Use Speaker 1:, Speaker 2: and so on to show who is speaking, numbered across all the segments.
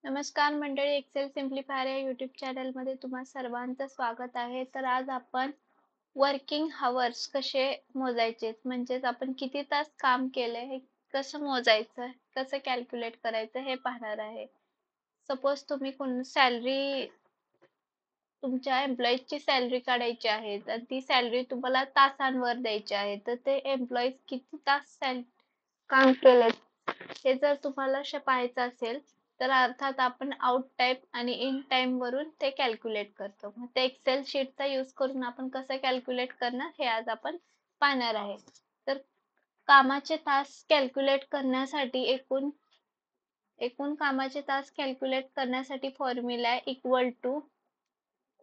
Speaker 1: नमस्कार मंडळी, एक्सेल सिम्प्लिफायर या यूट्यूब चॅनलमध्ये तुम्हा सर्वांचं स्वागत आहे. तर आज आपण वर्किंग हावर्स कसे मोजायचे, म्हणजेच आपण किती तास काम केले हे कसं मोजायचं, कसं कॅल्क्युलेट करायचं हे पाहणार आहे. सपोज तुम्ही सॅलरी, तुमच्या एम्प्लॉईजची सॅलरी काढायची आहे, तर ती सॅलरी तुम्हाला तासांवर द्यायची आहे. तर ते एम्प्लॉईज किती तास काम केले हे जर तुम्हाला पाहायचं असेल, तर अर्थात आपण आउट टाइम आणि इन टाइम वरून ते कॅल्क्युलेट करतो. मग ते एक्सेल शीटचा यूज करून आपण कसं कॅल्क्युलेट करणार हे आज आपण पाहणार आहे. तर कामाचे तास कॅल्क्युलेट करण्यासाठी एकूण कामाचे तास कॅल्क्युलेट करण्यासाठी फॉर्म्युला आहे equal to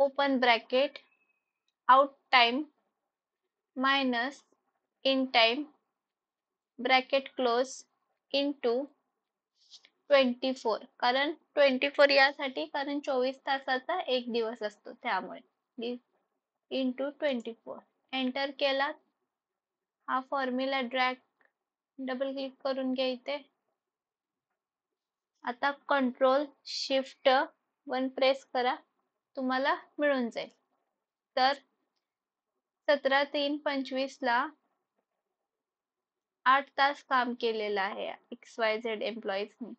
Speaker 1: open bracket out time minus in time bracket close into 24. कारण 24 यासाठी, कारण 24 तासाचा एक दिवस असतो, त्यामुळे इंटू 24 एंटर केला. हा फॉर्म्युला डबल क्लिक करून घ्या इथे. आता कंट्रोल शिफ्ट 1 प्रेस करा, तुम्हाला मिळून जाईल. तर 17/3/25 ला 8 तास काम केलेलं आहे XYZ एम्प्लॉईजनी.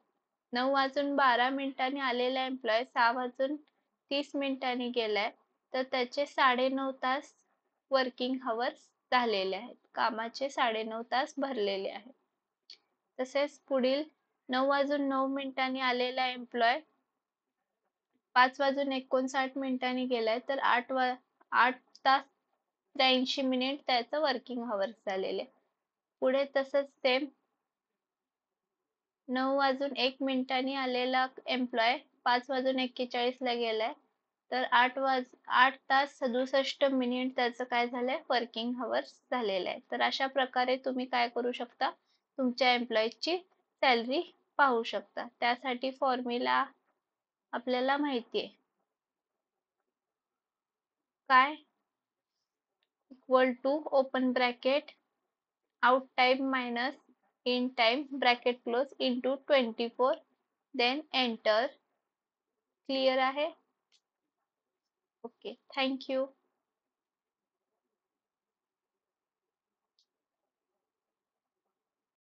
Speaker 1: 9:12 आलेला एम्प्लॉय 6:30 गेलाय, तर त्याचे 9.5 तास वर्किंग हवर्स झालेले आहेत, कामाचे 9.5 तास भरलेले आहेत. तसेच पुढील 9:09 आलेला एम्प्लॉय 5:59 गेलाय, तर 8 तास 83 त्याचं वर्किंग हवर्स झालेले. पुढे तसंच सेम 9:01 आलेला एम्प्लॉय 5:41 गेलाय, तर 8 तास 67 त्याचं काय झालंय, वर्किंग हवर्स झालेलं आहे. तर अशा प्रकारे तुम्ही काय करू शकता, तुमच्या एम्प्लॉईजची सॅलरी पाहू शकता. त्यासाठी फॉर्म्युला आपल्याला माहिती आहे काय, equal to open bracket out time minus in time bracket close into 24, then enter. Clear आहे? Okay, thank you.